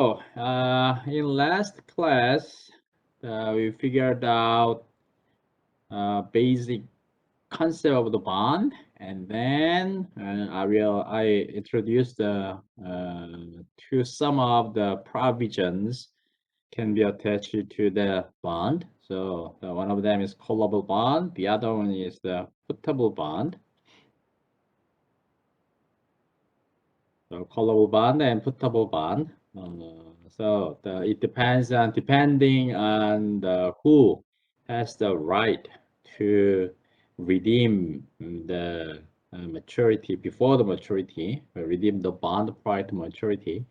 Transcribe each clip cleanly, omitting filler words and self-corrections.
In last class, we figured out basic concept of the bond, and then I introduced to some of the provisions can be attached to the bond. So one of them is callable bond. The other one is the putable bond. So callable bond and putable bond. It depends on depending on who has the right to redeem the maturity before the maturity, redeem the bond prior to maturity.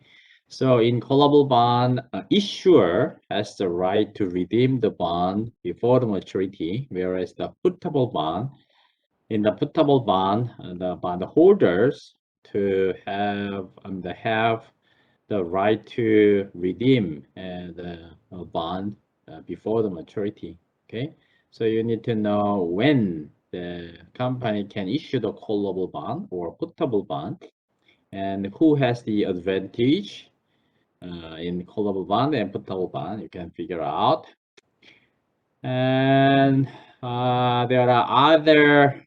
So in callable bond, issuer has the right to redeem the bond before the maturity, whereas the putable bond, in the putable bond, the bond holders to have the right to redeem the bond before the maturity. Okay, so you need to know when the company can issue the callable bond or putable bond, and who has the advantage in callable bond and putable bond. You can figure out, and there are other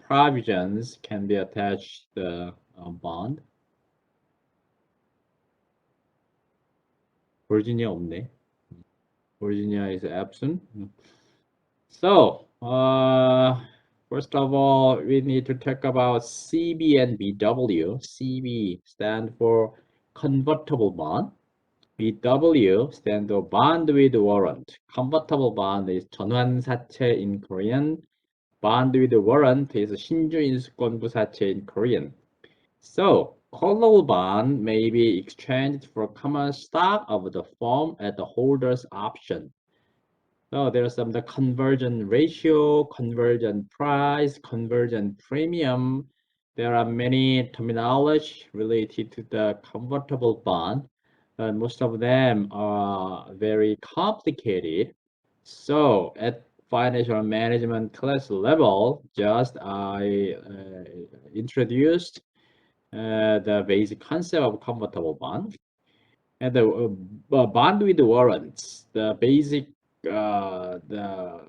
provisions can be attached to the bond. Virginia 없네. Virginia is absent. So, first of all, we need to talk about CB and BW. CB stand for convertible bond. BW stand for bond with warrant. Convertible bond is 전환사채 in Korean. Bond with warrant is 신주인수권부사채 in Korean. So, callable bond may be exchanged for common stock of the firm at the holder's option. So there's some the conversion ratio, conversion price, conversion premium. There are many terminology related to the convertible bond, but most of them are very complicated. So at financial management class level, just I introduced the basic concept of convertible bond. And the bond with warrants, the basic the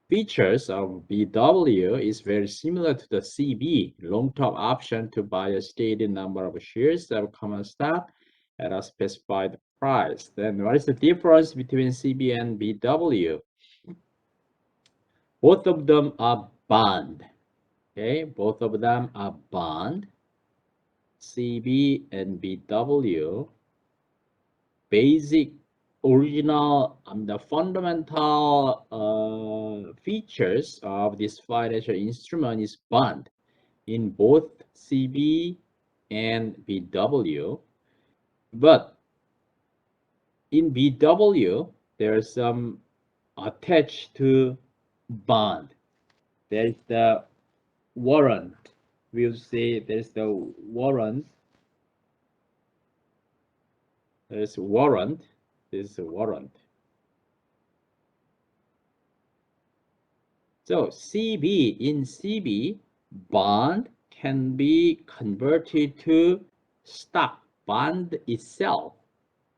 features of BW is very similar to the CB, long-term option to buy a stated number of shares of common stock at a specified price. Then what is the difference between CB and BW? Both of them are bond. Okay, both of them are bond. CB and BW. Basic original the fundamental features of this financial instrument is bond in both CB and BW, but in BW there's some attached to bond. There's the warrant. We'll say there's the warrant. There's warrant. This is a warrant. So CB, in CB, bond can be converted to stock. Bond itself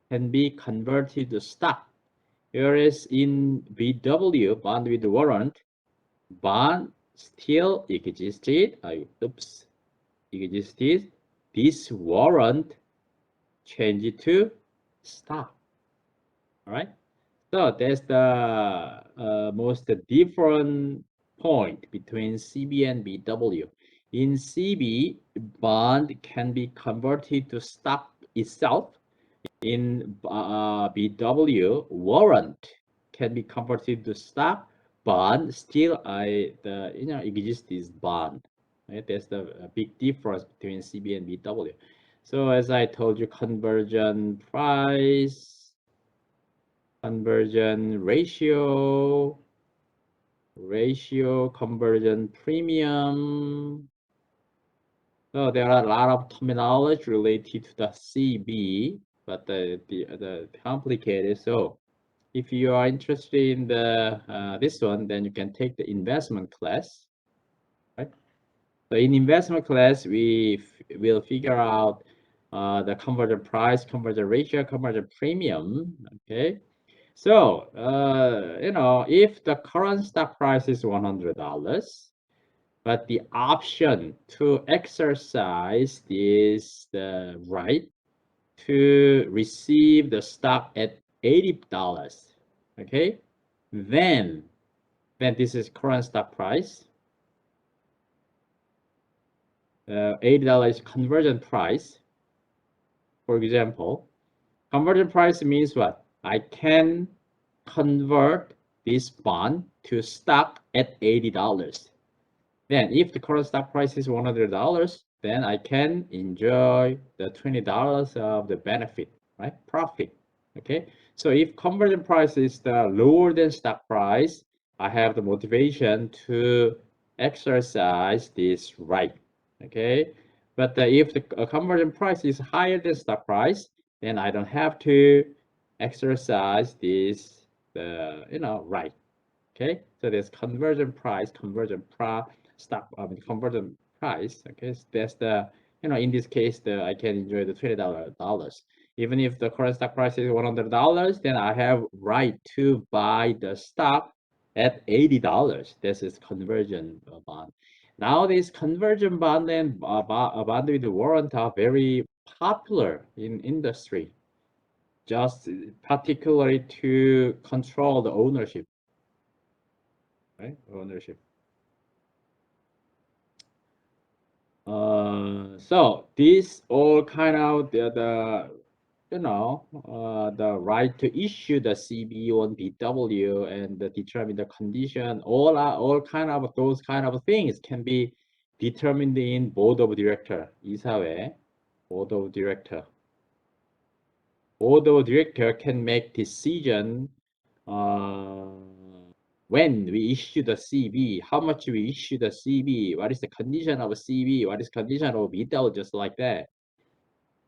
can be converted to stock. Whereas in BW, bond with warrant, bond still existed. Existed. This warrant changed to stock. All right. So that's the most different point between CB and BW. In CB, bond can be converted to stock itself. In BW, warrant can be converted to stock. Bond still exists is bond. Right? That's the big difference between CB and BW. So as I told you, conversion price, conversion ratio, conversion premium. So there are a lot of terminology related to the CB, but the complicated. So if you are interested in the this one, then you can take the investment class, right? So in investment class, we will figure out the conversion price, conversion ratio, conversion premium. Okay. So, if the current stock price is $100, but the option to exercise this the right to receive the stock at $80, okay, then this is current stock price. $80 conversion price. For example, conversion price means what? I can convert this bond to stock at $80. Then if the current stock price is $100, then I can enjoy the $20 of the benefit, right? Profit. Okay. So if conversion price is the lower than stock price, I have the motivation to exercise this right. Okay. But if the conversion price is higher than stock price, then I don't have to exercise this right. Okay, so there's conversion price, conversion price. Okay, so that's the, in this case, I can enjoy the $20. Even if the current stock price is $100, then I have right to buy the stock at $80. This is conversion bond. Nowadays, conversion bond and bond with warrant are very popular in industry, just particularly to control the ownership. Right? Ownership. So these all kind of the right to issue the CB on BW and determine the condition. All kind of those kind of things can be determined in board of director, 이사회, board of director. Board of director can make decision. When we issue the CB, how much we issue the CB, what is the condition of CB, what is condition of BW, just like that.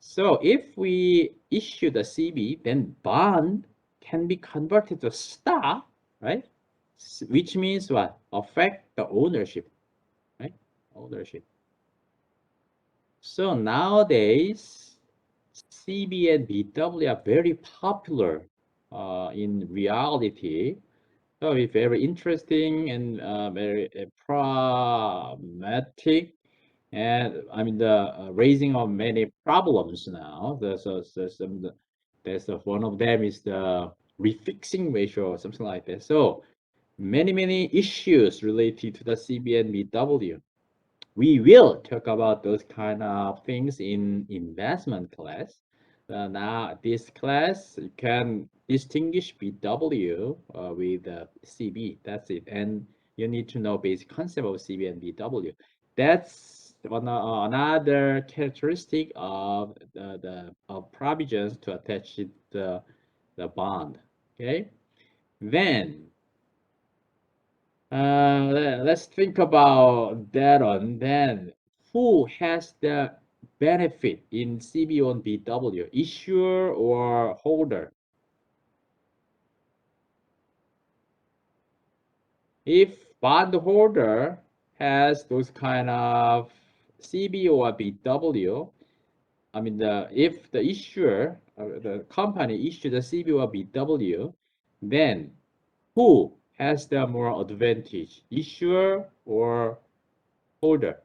So if we issue the CB, then bond can be converted to stock, right? Which means what? Affect the ownership, right? Ownership. So nowadays, CB and BW are very popular in reality. So it's very interesting and very pragmatic, and I mean the raising of many problems now. There's one of them is the refixing ratio or something like that. So many issues related to the CB and BW. We will talk about those kind of things in investment class. Now, this class you can distinguish BW with CB. That's it. And you need to know basic concept of CB and BW. That's another characteristic of of provisions to attach the bond. Okay. Then let's think about that one. Then, who has the benefit in CB on BW, issuer or holder? If bondholder has those kind of CB or BW, I mean, if the issuer, the company issued a CB or BW, then who has the more advantage, issuer or holder?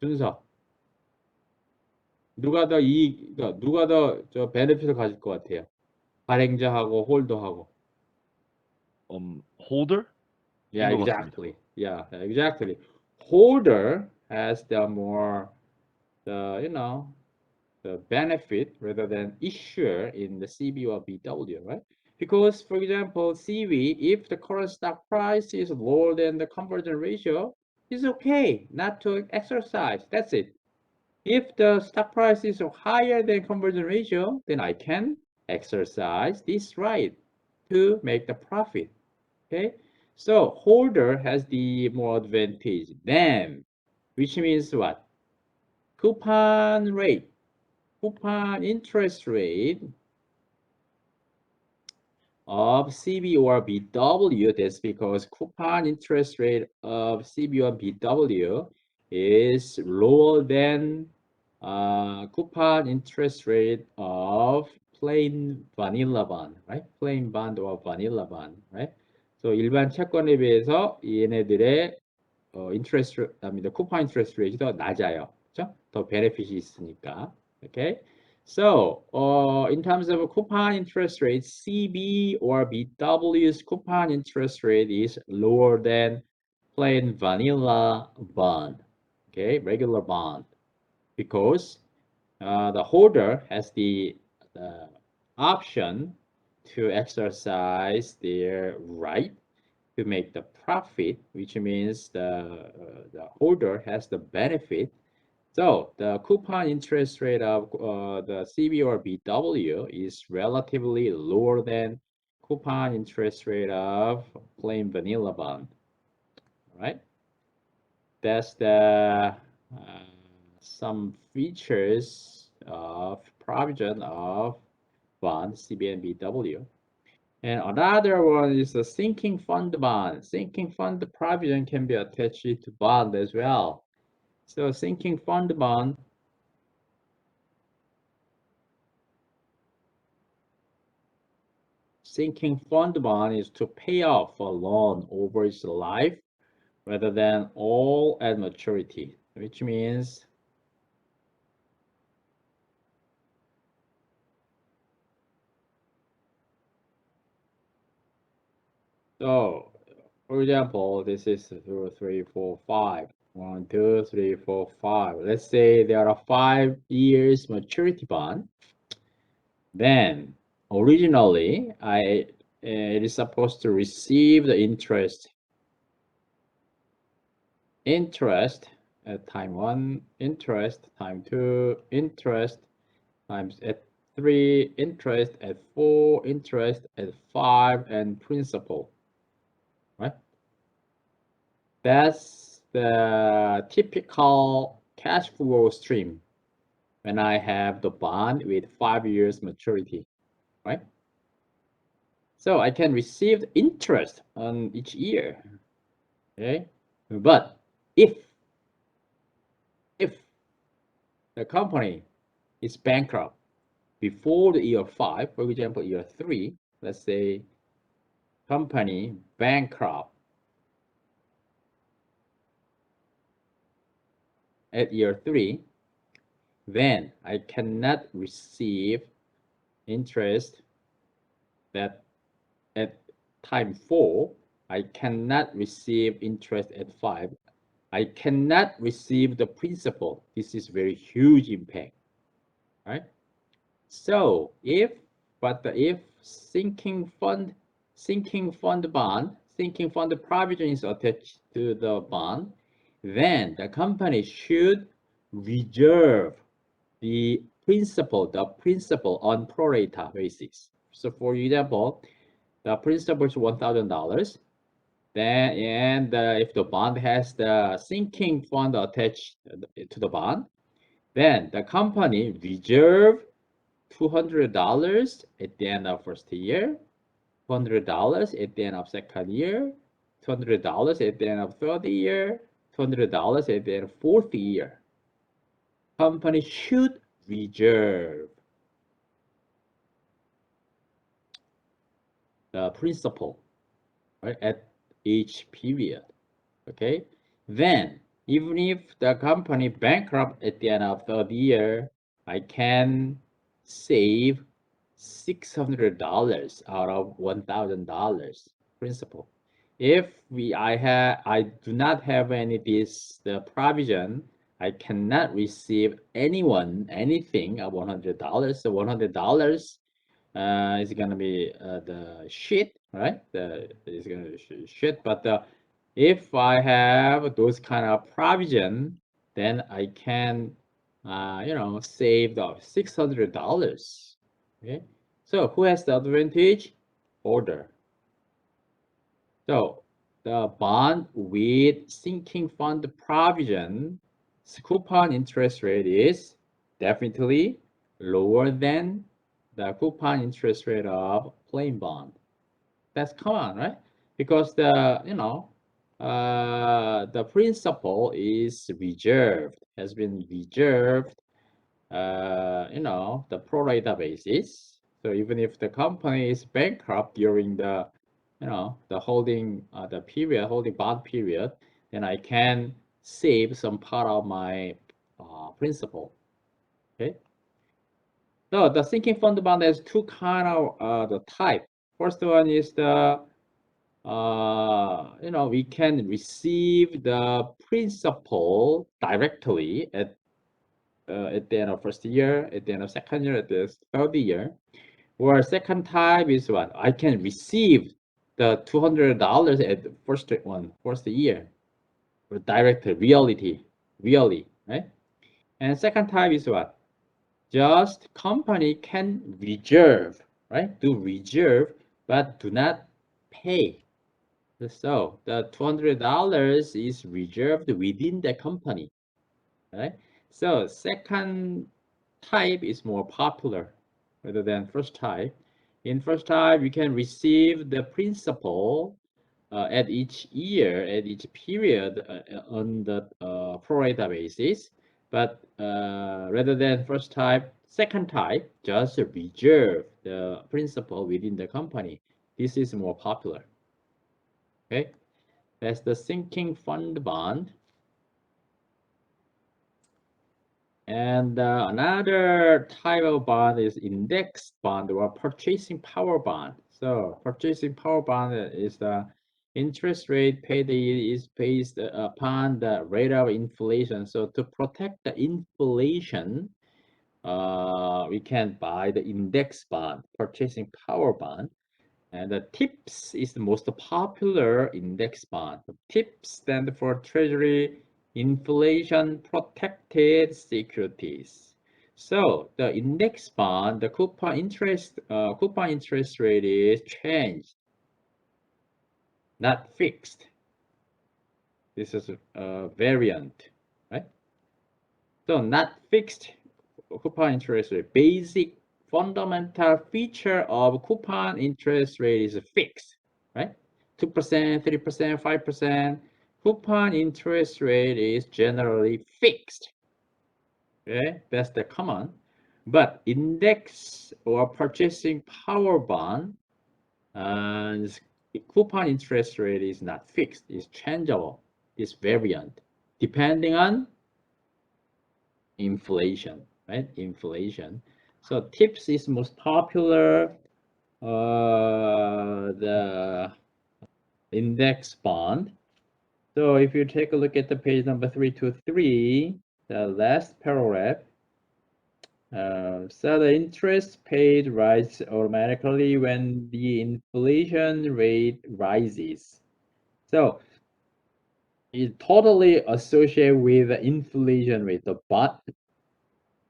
준서, 누가 더 저 베네핏을 가질 것 같아요? 발행자하고 홀더하고. Holder? Yeah, 것 exactly. Yeah, exactly. Holder has the more the benefit rather than issuer in the CB or BW, right? Because for example, CV, if the current stock price is lower than the conversion ratio, it's okay not to exercise. That's it. If the stock price is higher than conversion ratio, then I can exercise this right to make the profit. Okay, so holder has the more advantage than, which means what? Coupon rate, coupon interest rate of CB or BW. That's because coupon interest rate of CB or BW is lower than coupon interest rate of plain vanilla bond, right? plain bond or vanilla bond, right? So 일반 채권에 비해서 얘네들의 interest, coupon interest rate이 더 낮아요. 그렇죠? 더 benefit이 있으니까. Okay? So, in terms of coupon interest rate, CB or BW's coupon interest rate is lower than plain vanilla bond, okay, regular bond, because the holder has the option to exercise their right to make the profit, which means the holder has the benefit. So the coupon interest rate of the CB or BW is relatively lower than coupon interest rate of plain vanilla bond, right? That's the some features of provision of bond CB and BW. And another one is the sinking fund bond. Sinking fund provision can be attached to bond as well. So sinking fund bond is to pay off a loan over its life rather than all at maturity, which means so for example, this is 2, 3, 4, 5. 1, 2, 3, 4, 5. Let's say there are 5 years maturity bond. Then originally it is supposed to receive the interest at time 1, interest time 2, interest times at 3, interest at 4, interest at 5, and principal, right? That's the typical cash flow stream when I have the bond with 5 years maturity, right? So I can receive interest on each year, okay? But if the company is bankrupt before the year 5, for example, year 3, let's say company bankrupt at year 3, then I cannot receive interest that at time 4, I cannot receive interest at 5. I cannot receive the principal. This is very huge impact, right? So if sinking fund provision is attached to the bond, then the company should reserve the principal on pro rata basis. So for example, the principal is $1,000. Then and if the bond has the sinking fund attached to the bond, then the company reserve $200 at the end of first year, $200 at the end of second year, $200 at the end of third year, $200 at the end of fourth year. Company should reserve the principal, right, at each period. Okay, then even if the company bankrupt at the end of third year, I can save $600 out of $1,000 principal. If I do not have any the provision, I cannot receive anything of $100. So $100 is gonna be the shit, right? Is gonna be shit. But if I have those kind of provision, then I can, save the $600. Okay. So who has the advantage? Holder. So the bond with sinking fund provision, coupon interest rate is definitely lower than the coupon interest rate of plain bond. That's common, right? Because the principal is reserved, has been reserved the pro rata basis. So even if the company is bankrupt during the holding bond period, then I can save some part of my principal. Okay. So the sinking fund bond has two kind of the type. First one is we can receive the principal directly at the end of first year, at the end of second year, at the third year. Or second type is what? I can receive the $200 at the first year, or direct really, right? And second type is what? Just company can reserve, right? Do reserve, but do not pay. So the $200 is reserved within the company, right? So second type is more popular rather than first type. In first type, you can receive the principal at each year, at each period on the pro rata basis. But rather than first type, second type, just reserve the principal within the company. This is more popular. Okay, that's the sinking fund bond. And another type of bond is index bond or purchasing power bond. So purchasing power bond is the interest rate paid is based upon the rate of inflation. So to protect the inflation, we can buy the index bond, purchasing power bond. And the TIPS is the most popular index bond. TIPS stand for Treasury Inflation Protected Securities. So the index bond, the coupon interest rate is changed, not fixed. This is a variant, right? So not fixed coupon interest rate. Basic fundamental feature of coupon interest rate is fixed, right? 2%, 3%, 5%. Coupon interest rate is generally fixed. Okay, that's the common. But index or purchasing power bond and coupon interest rate is not fixed. It's changeable. It's variant depending on inflation, right? Inflation. So TIPS is most popular. The index bond. So if you take a look at the page number 323, the last paragraph. So the interest paid rises automatically when the inflation rate rises. So it's totally associated with the inflation rate. The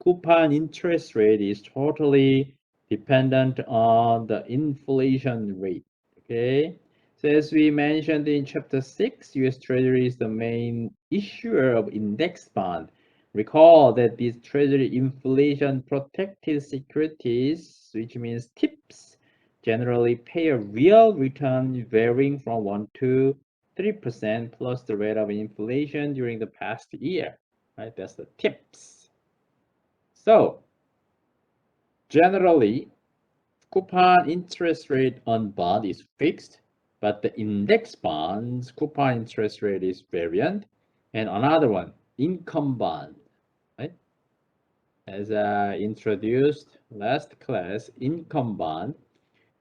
coupon interest rate is totally dependent on the inflation rate. Okay, so as we mentioned in chapter 6, US Treasury is the main issuer of index bond. Recall that these Treasury inflation protected securities, which means TIPS, generally pay a real return varying from 1 to 3% plus the rate of inflation during the past year. Right, that's the TIPS. So generally, coupon interest rate on bond is fixed, but the index bonds coupon interest rate is variant. And another one, income bond, right? As I introduced last class, income bond.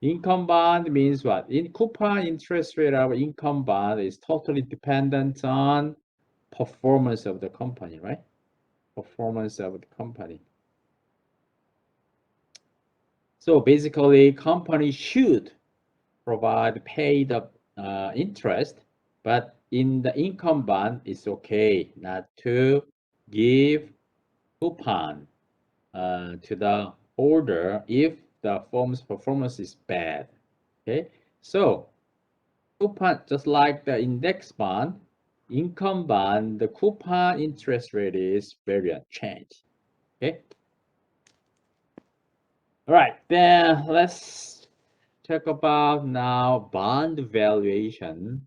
Income bond means what? In coupon interest rate of income bond is totally dependent on performance of the company, right? Performance of the company. So basically, company should pay the interest, but in the income bond, it's okay not to give coupon to the holder if the firm's performance is bad. Okay, so coupon, just like the index bond, income bond, the coupon interest rate is very unchanged. Okay. All right, then let's talk about now bond valuation.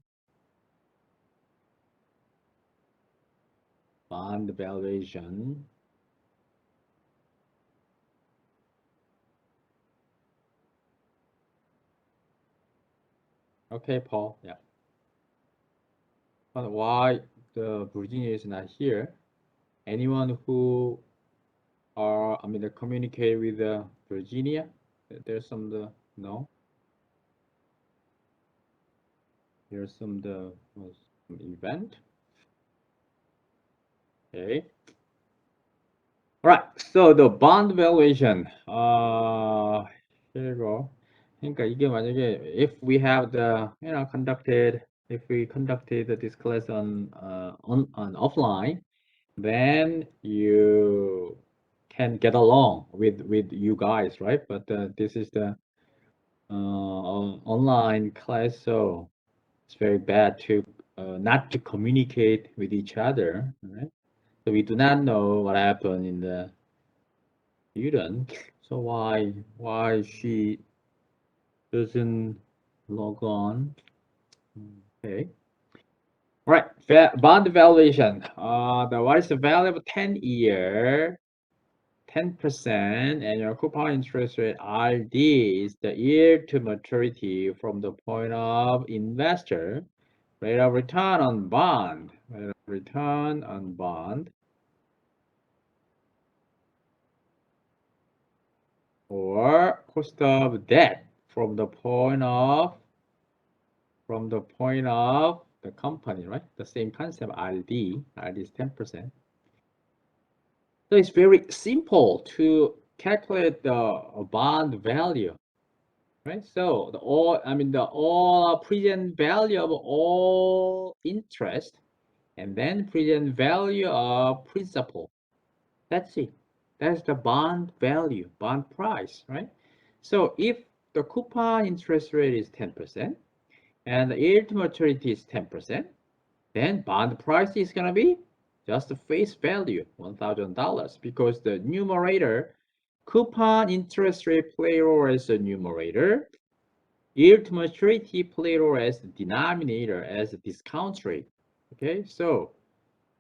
Bond valuation. Okay, Paul. Yeah. But why the Virginia is not here? Anyone who communicate with Virginia? There's some no. There's some event. Okay. All right. So the bond valuation. Here you go. 그러니까 이게 만약에 if we have the if we conducted this class on offline, then you can get along with you guys, right? But this is the online class, so it's very bad to not to communicate with each other, right? So we do not know what happened in the student. So why she doesn't log on? Okay. All right. Bond valuation. What is the value of 10-year, 10% annual coupon interest rate RD is the year to maturity from the point of investor rate of return on bond. Rate of return on bond or cost of debt from the point of the company, right? The same concept, RD. RD is 10%. So it's very simple to calculate the bond value, right? So the all present value of all interest and then present value of principal. That's it. That's the bond value, bond price, right? So if the coupon interest rate is 10% and the yield to maturity is 10%, then bond price is going to be just the face value, $1,000, because the numerator, coupon interest rate play role as the numerator, yield to maturity play role as the denominator, as the discount rate. Okay, so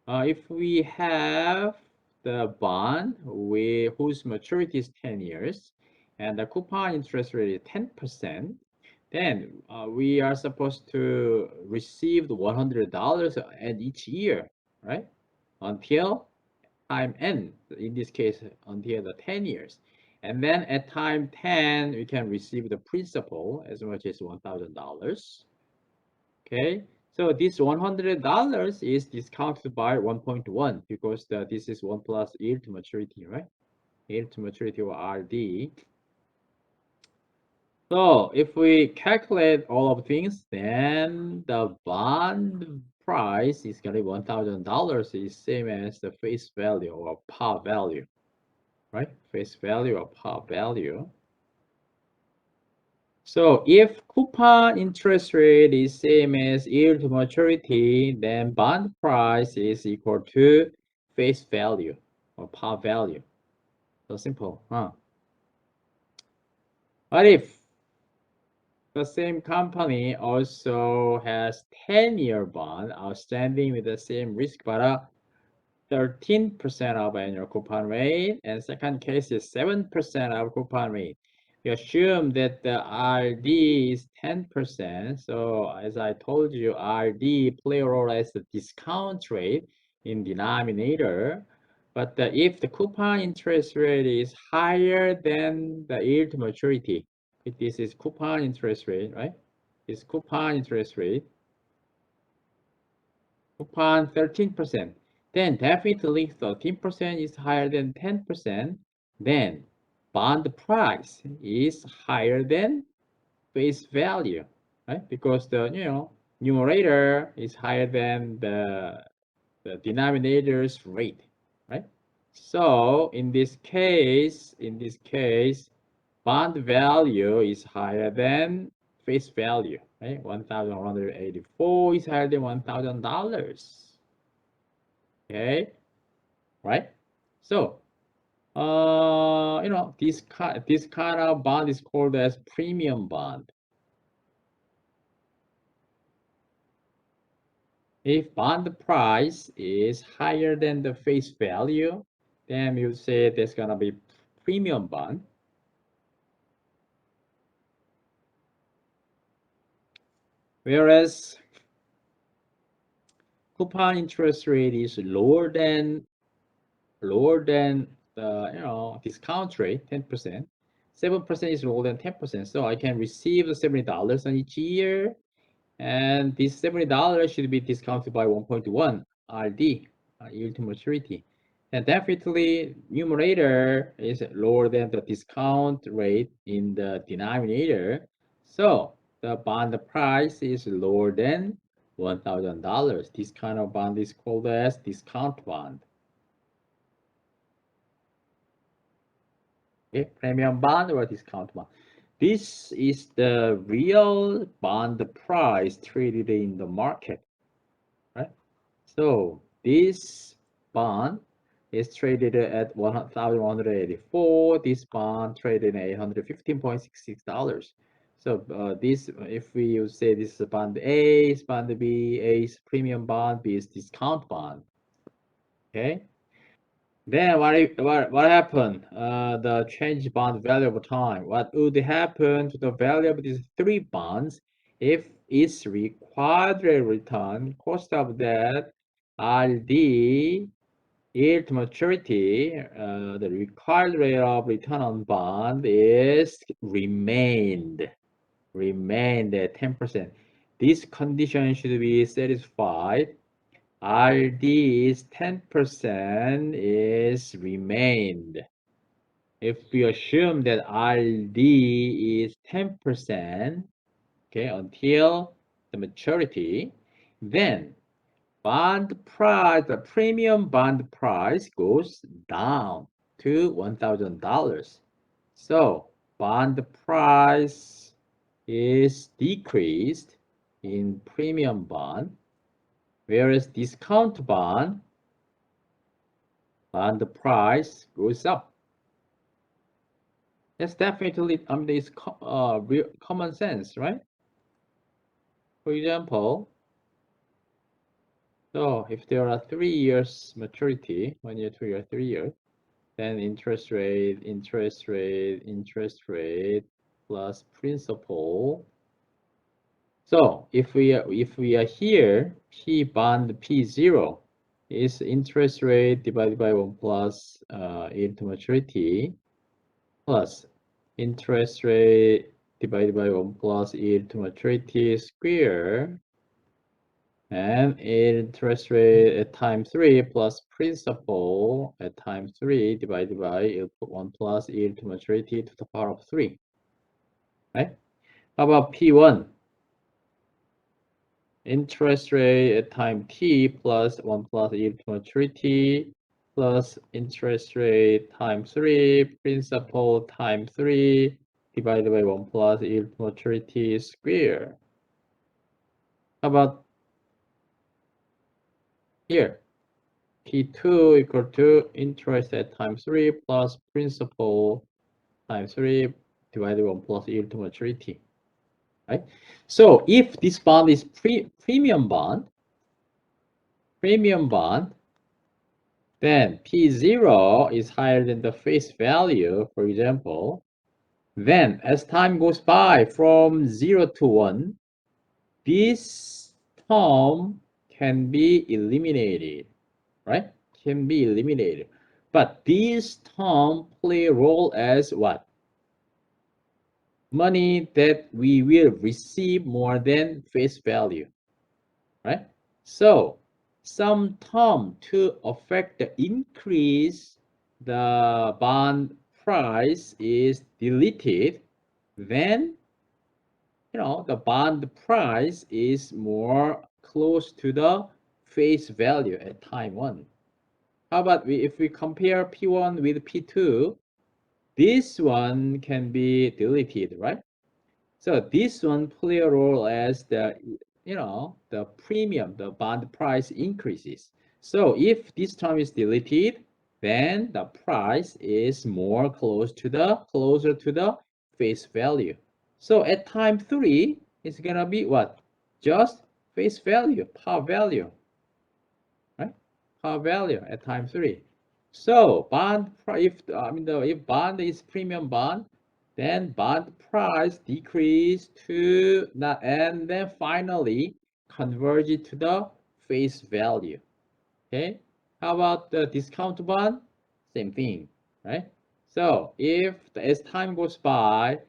if we have the bond whose maturity is 10 years and the coupon interest rate is 10%, then we are supposed to receive the $100 at each year, right? Until time n, in this case, until the 10 years. And then at time 10, we can receive the principal as much as $1,000. Okay, so this $100 is discounted by 1.1 because this is 1 plus yield to maturity, right? Yield to maturity or RD. So if we calculate all of things, then the bond price is going to be $1,000 is same as the face value or par value, right? Face value or par value. So if coupon interest rate is same as yield to maturity, then bond price is equal to face value or par value. So simple, huh? What if the same company also has 10-year bond outstanding with the same risk, but 13% of annual coupon rate, and second case is 7% of coupon rate. We assume that the RD is 10%. So as I told you, RD play a role as the discount rate in denominator. But if the coupon interest rate is higher than the yield to maturity, if this is coupon interest rate, right? This coupon interest rate, coupon 13%, then definitely 13% is higher than 10%, then bond price is higher than face value, right? Because the numerator is higher than the denominator's rate, right? So in this case, bond value is higher than face value, right? 1,184 is higher than $1,000. Okay, right? So, this kind of bond is called as premium bond. If bond price is higher than the face value, then you say there's gonna be premium bond. Whereas coupon interest rate is lower than the discount rate, 10%. 7% is lower than 10%. So I can receive the $70 on each year, and this $70 should be discounted by 1.1 RD, yield to maturity. And definitely numerator is lower than the discount rate in the denominator. So the bond price is lower than $1,000. This kind of bond is called as discount bond. Okay, premium bond or discount bond. This is the real bond price traded in the market, right? So this bond is traded at 1,184. This bond traded at $815.66. So this, if we say this is bond A, is bond B, A is premium bond, B is discount bond. Okay. Then what happened? The change bond value over time. What would happen to the value of these three bonds if its required rate of return, cost of debt, RD, yield to maturity, the required rate of return on bond is remained at 10%. This condition should be satisfied. RD is 10% is remained. If we assume that RD is 10%, okay, until the maturity, then bond price, the premium bond price goes down to $1,000. So bond price is decreased in premium bond, whereas discount bond price goes up. That's definitely, it's real common sense, right? For example, so if there are 3 years maturity, 1 year, 2 year, 3 years, then interest rate plus principal. So if we are here, P bond P0 is interest rate divided by 1 plus yield to maturity plus interest rate divided by 1 plus yield to maturity square, and interest rate at time 3 plus principal at time 3 divided by 1 plus yield to maturity to the power of 3. Right? How about P1? Interest rate at time t plus 1 plus yield to maturity plus interest rate time 3, principal time 3 divided by 1 plus yield to maturity square. How about here? P2 equal to interest at time 3 plus principal times 3 divided by 1 plus yield to maturity. Right? So if this bond is premium bond, then P0 is higher than the face value, for example, then as time goes by from 0 to 1, this term can be eliminated, right? Can be eliminated. But this term play a role as what? Money that we will receive more than face value, right? So some term to affect the increase the bond price is deleted, then the bond price is more close to the face value at time 1. How about if we compare P1 with P2, this one can be deleted, right? So this one play a role as the the premium, the bond price increases. So if this term is deleted, then the price is more closer to the face value. So at time 3, it's gonna be what? Just face value, par value, right? Par value at time 3. So bond, if bond is premium bond, then bond price decrease to that, and then finally converge it to the face value. Okay, how about the discount bond? Same thing, right? So if as time goes by,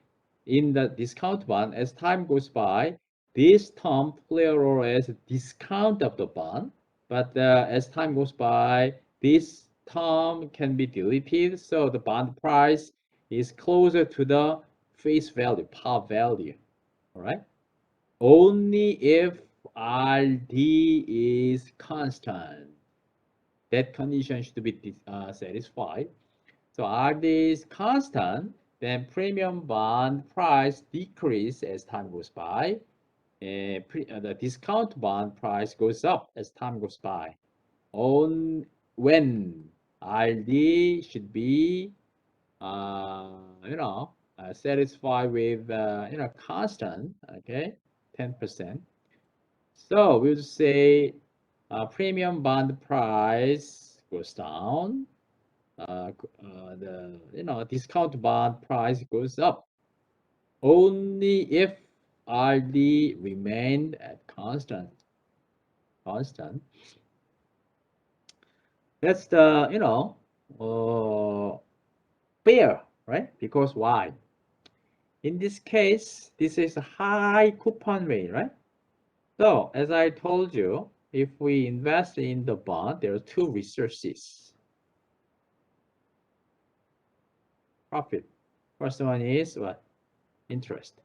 in the discount bond, as time goes by, this term play a role as discount of the bond, but as time goes by, this term can be deleted, so the bond price is closer to the face value, par value. All right. Only if RD is constant, that condition should be satisfied. So RD is constant, then premium bond price decrease as time goes by. The discount bond price goes up as time goes by. On when RD should be, satisfied with, constant, okay, 10%. So we'll say premium bond price goes down. The discount bond price goes up only if RD remained at constant. That's the fair, right? Because why? In this case, this is a high coupon rate, right? So as I told you, if we invest in the bond, there are two resources. Profit. First one is what? Interest.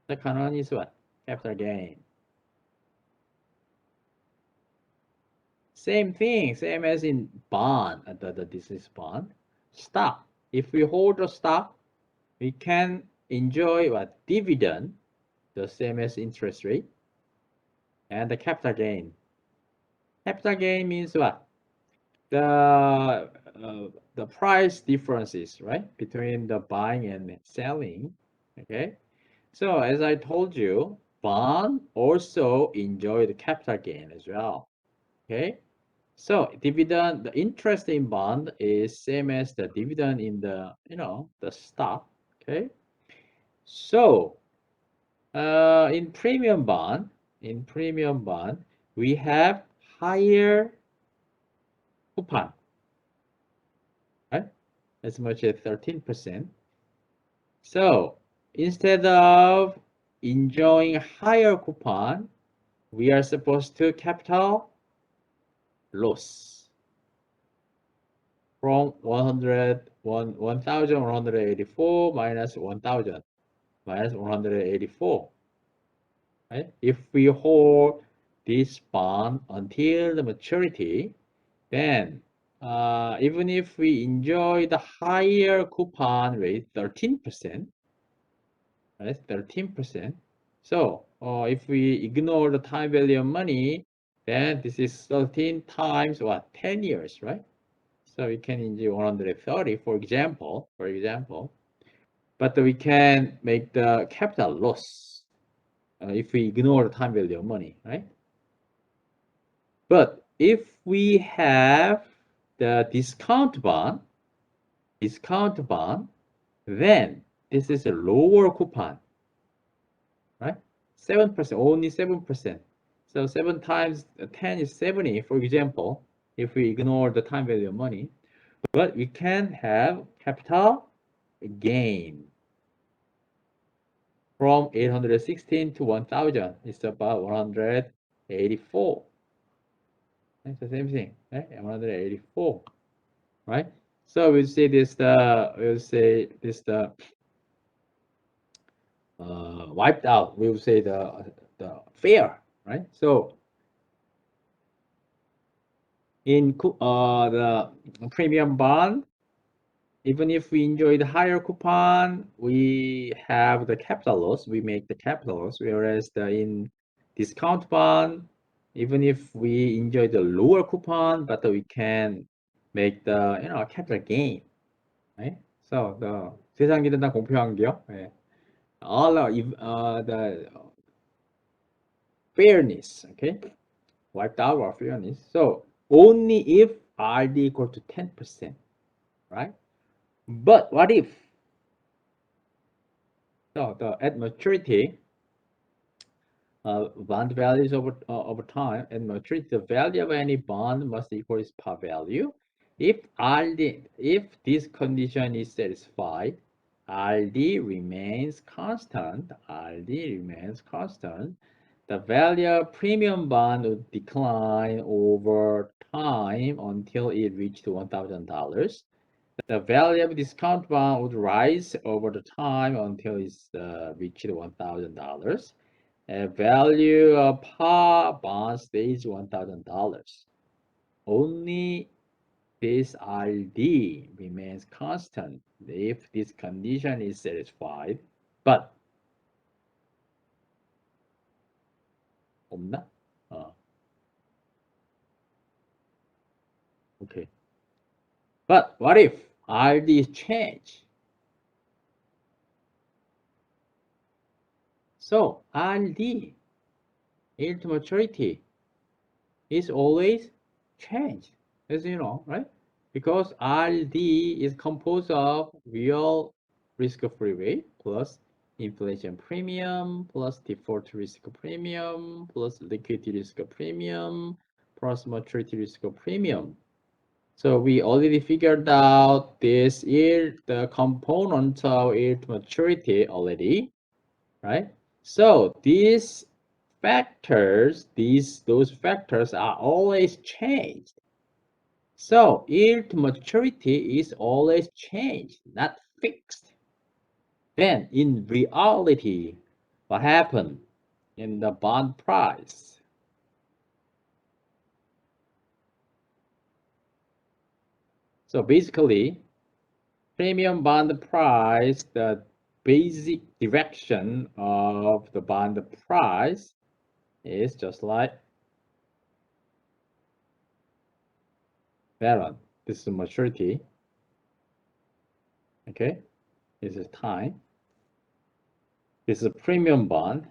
Second one is what? Capital gain. Same thing, same as in bond, this is bond. Stock. If we hold the stock, we can enjoy what? Dividend, the same as interest rate, and the capital gain. Capital gain means what? The price differences, right, between the buying and selling. Okay, so as I told you, bond also enjoy the capital gain as well. Okay, so dividend, the interest in bond is same as the dividend in the the stock. Okay, so in premium bond, we have higher coupon, right? As much as 13%. So instead of enjoying higher coupon, we are supposed to capital loss from 1,184 minus 1,000 minus 184. Right? If we hold this bond until the maturity, then even if we enjoy the higher coupon rate, 13%, right? 13%. So if we ignore the time value of money, then this is 13 times what? 10 years, right? So we can enjoy 130, for example. But we can make the capital loss if we ignore the time value of money, right? But if we have the discount bond, then this is a lower coupon, right? 7%, only 7%. So 7 times 10 is 70, for example, if we ignore the time value of money. But we can have capital gain from 816 to 1,000. It's about 184. It's the same thing, right? 184, right? So we'll say this wiped out. We'll say the fair, right? So in the premium bond, even if we enjoy the higher coupon, we have the capital loss. We make the capital loss. Whereas in discount bond, even if we enjoy the lower coupon, but we can make the capital gain, right? So the 세상 일은 다 공평한 게요. 예. All the fairness, okay, wiped out our fairness. So only if RD equal to 10%, right? But what if So at maturity, bond values over time, at maturity, the value of any bond must equal its par value. If if this condition is satisfied, RD remains constant. RD remains constant. The value of premium bond would decline over time until it reached $1,000. The value of discount bond would rise over the time until it's reached $1,000. Value of par bond stays $1,000. Only this RD remains constant if this condition is satisfied. But 없나? Okay. But what if RD change? So RD, yield to maturity, is always changed, as you know, right? Because RD is composed of real risk-free rate plus inflation premium plus default risk premium plus liquidity risk premium plus maturity risk premium. So we already figured out this yield, the component of yield maturity already, right? So these factors, those factors are always changed. So yield maturity is always changed, not fixed. Then in reality, what happened in the bond price? So basically, premium bond price, the basic direction of the bond price is just like that one. This is maturity. Okay, this is time. This is premium bond.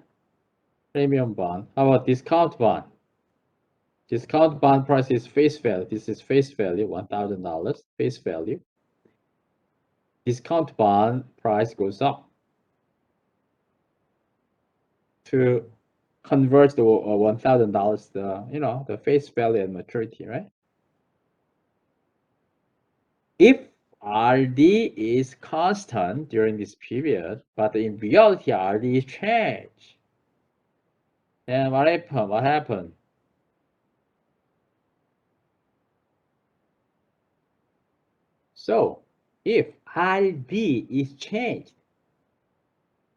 Premium bond. How about discount bond? Discount bond price is face value. This is face value, $1,000 face value. Discount bond price goes up to convert the $1,000, the face value and maturity, right? If RD is constant during this period, but in reality RD is changed, then what happened? What happened? So if RD is changed,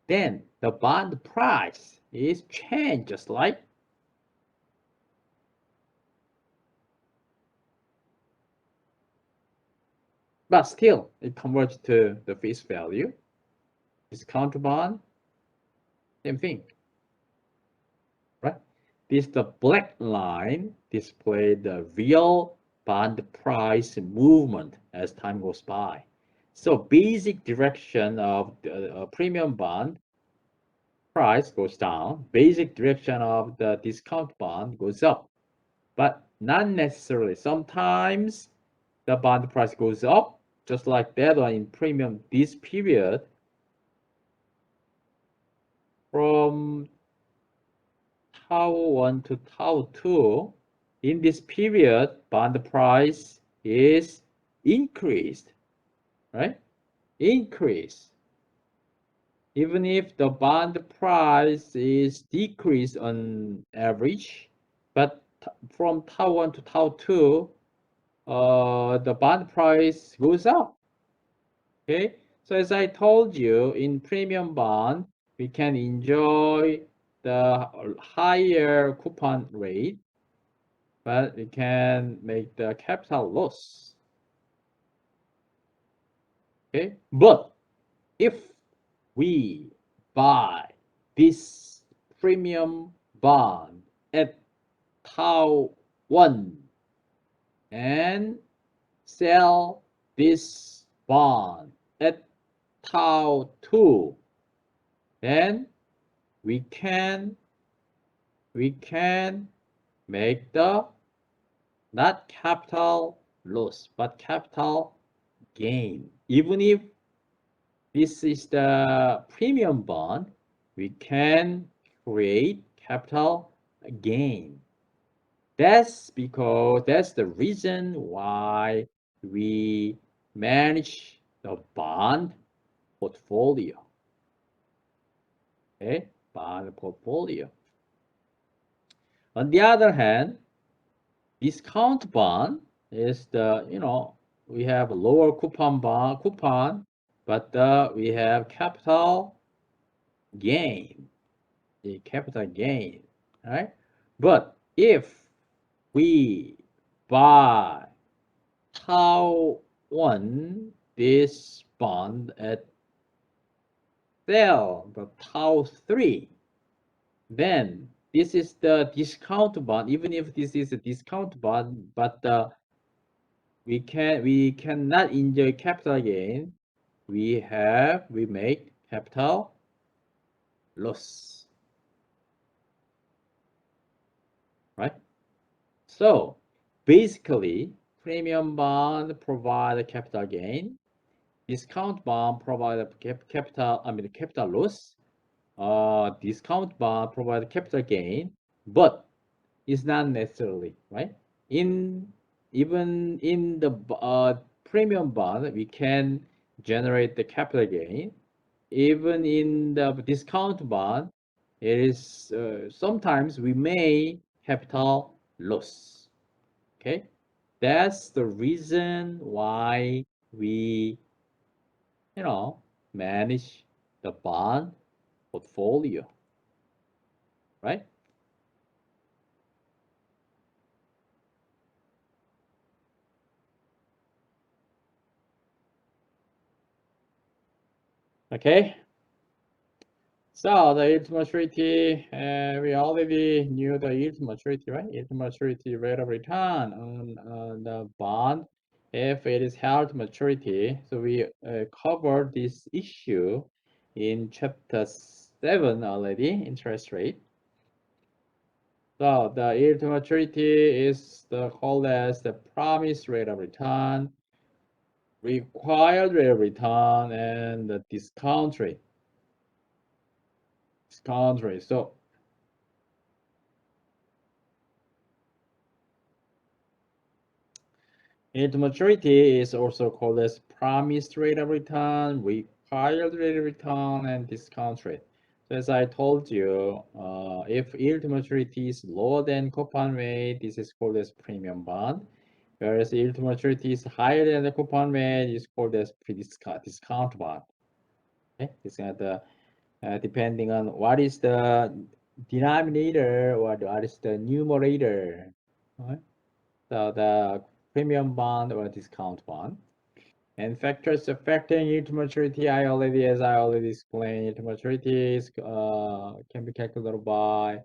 then the bond price is changed just like but still it converts to the face value. Discount bond, same thing, right? This the black line display the real bond price movement as time goes by. So basic direction of the premium bond price goes down. Basic direction of the discount bond goes up, but not necessarily. Sometimes the bond price goes up, just like that one in premium this period from tau 1 to tau 2. In this period, bond price is increased, right? Increase. Even if the bond price is decreased on average, but from tau 1 to tau 2, the bond price goes up. Okay, so as I told you, in premium bond, we can enjoy the higher coupon rate, but we can make the capital loss. Okay, but if we buy this premium bond at tau 1 and sell this bond at tau 2, then we can make the not capital loss but capital gain, even if this is the premium bond, we can create capital gain. That's because that's the reason why we manage the bond portfolio. Okay, bond portfolio. On the other hand, discount bond is the, we have lower coupon, but we have capital gain, the capital gain, right? But if we buy tau 1 this bond at sell the tau 3, then this is the discount bond. Even if this is a discount bond, but we cannot enjoy capital gain. We make capital loss, right? So basically, premium bond provide a capital gain. Discount bond provide a capital loss. Discount bond provide capital gain, but it's not necessarily, right? In Even in the premium bond, we can generate the capital gain. Even in the discount bond, it is sometimes we may capital loss. Okay, that's the reason why we, manage the bond portfolio, right? Okay. So the yield maturity, we already knew the yield maturity, right? Yield maturity rate of return on the bond if it is held to maturity. So we covered this issue in chapter 7 already, interest rate. So the yield to maturity is called as the promised rate of return, required rate of return, and the discount rate. Discount rate. So yield maturity is also called as promised rate of return, required rate of return, and discount rate. So as I told you, if yield maturity is lower than coupon rate, this is called as premium bond. Whereas yield maturity is higher than the coupon rate, is called as discount bond. Okay, it's depending on what is the denominator or what is the numerator. Right? So the premium bond or discount bond. And factors affecting yield to maturity, as I already explained, yield to maturity can be calculated by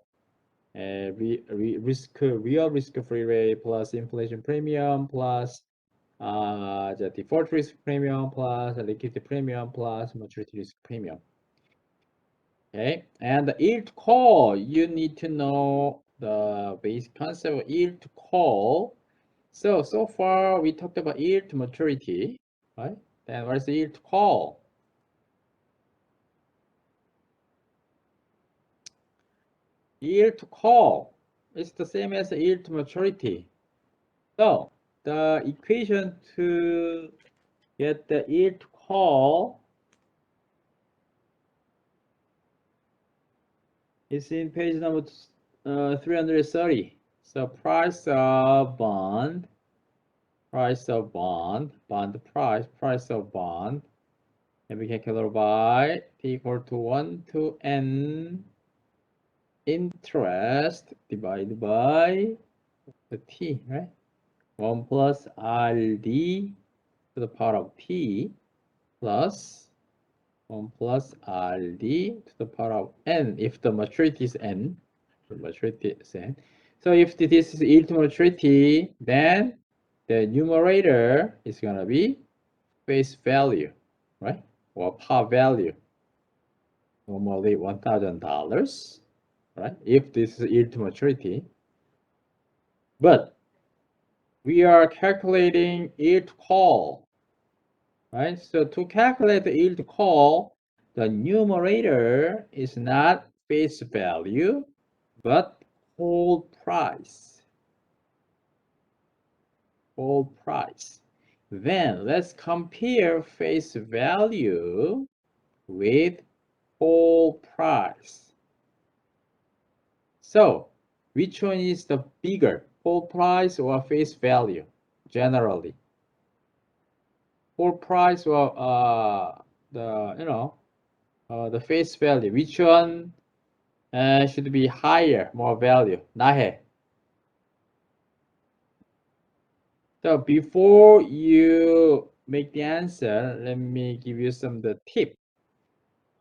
real risk-free rate plus inflation premium plus the default risk premium plus the liquidity premium plus maturity risk premium. Okay, and the yield call, you need to know the basic concept of yield call. So far we talked about yield to maturity, right? Then what is the yield call? Yield call is the same as the yield to maturity. So the equation to get the yield call is in page number 330. So price of bond, price of bond and we calculate by t equal to 1 to n interest divided by the t, right? 1 plus RD to the power of t plus 1 plus RD to the power of n if the maturity is n. The maturity is n. So if this is yield to maturity, then the numerator is going to be face value, right? Or par value. Normally $1,000, right? If this is yield to maturity. But we are calculating yield call. right? So to calculate the yield call, the numerator is not face value, but whole price. Whole price. Then let's compare face value with whole price. So which one is the bigger, whole price or face value generally? Whole price or the face value, which one should be higher, more value? 나해. So before you make the answer, let me give you some the tip.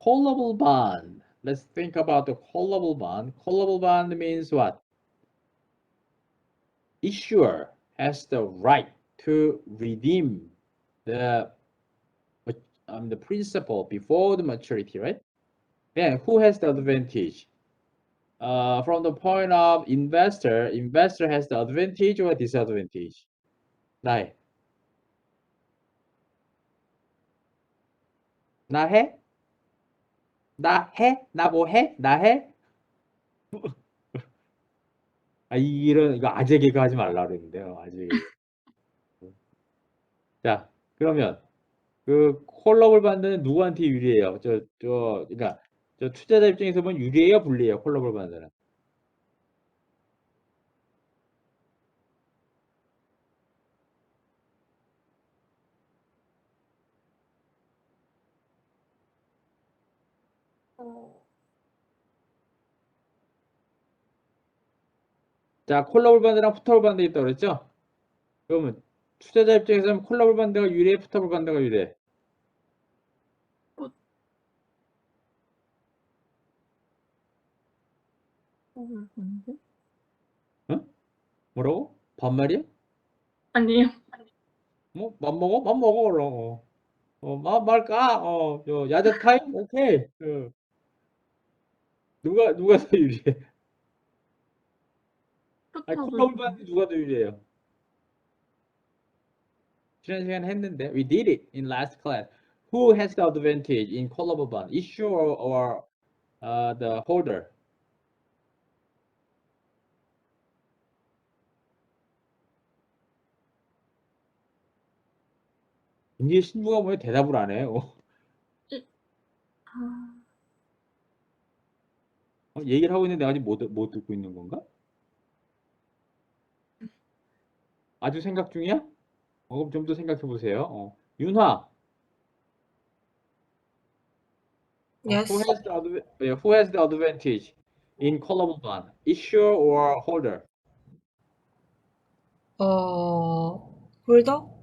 Callable bond. Let's think about the callable bond. Callable bond means what? Issuer has the right to redeem the principal before the maturity, right? Then who has the advantage? From the point of investor has the advantage or disadvantage? 나해? 나해? 나해? 나 뭐 해? 나해? 이거 아재 개그 하지 말라 그랬는데요. 아재 개그. 자, 그러면 그 콜업을 받는 누구한테 유리해요? 그러니까 저 투자자 입장에서 보면 유리해요, 불리해요? 콜업을 받는. 자, 콜업을 받는랑 풋업을 받는 게 있다고 그랬죠? 그러면 투자자 입장에서는 콜업을 받는 데가 유리해, 풋업을 받는 데가 유리해? 응? 뭐라고? 반말이야? 아니요. 뭐? 맘 먹어? 맘 먹어, 그럼. 말까? 야자 타임? 오케이. 누가 더 유리해? 아니, 콜업을 받는 게 누가 더 유리해요? 지난 시간에 했는데, we did it in last class. Who has the advantage in callable bond? Issuer or the holder? 이제 신부가 왜 대답을 안 해요? 얘기를 하고 있는데 아직 못 듣고 있는 건가? 아주 생각 중이야? 그럼 좀 더 생각해 보세요. 윤화, Yes. who has the advantage in callable bond? Issuer or holder? 홀더?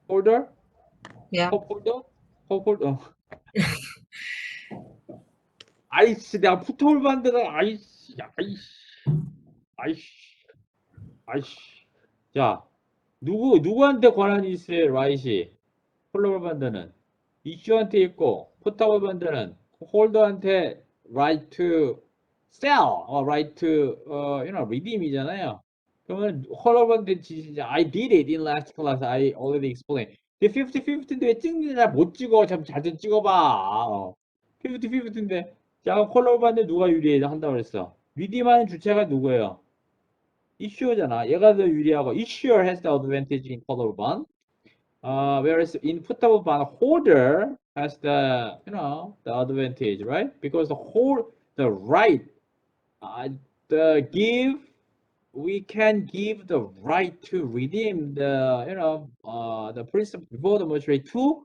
Holder? Yeah. 컵홀더? 컵홀더. 아이씨, 내가 풋홀 만드는 아이씨. 자, 누구한테 권한이 있어요, 라이시? 콜라볼 반드는 이슈한테 있고, 포탑을 반드는 홀더한테 right to sell, right to, redeem이잖아요. 그러면 콜라볼 반드 진짜 I did it in last class. I already explained. 50-50인데 왜 찍는지 잘 못 찍어? 잘 좀 찍어봐. 50-50인데. 자, 그럼 콜라볼 반드 누가 유리해 한다고 그랬어? 리디임하는 주체가 누구예요? 이슈어잖아. 얘가 더 유리하고 issuer has the advantage in callable bond. Whereas in putable bond, holder has the advantage, right? Because the right, we can give the right to redeem the principal before the maturity to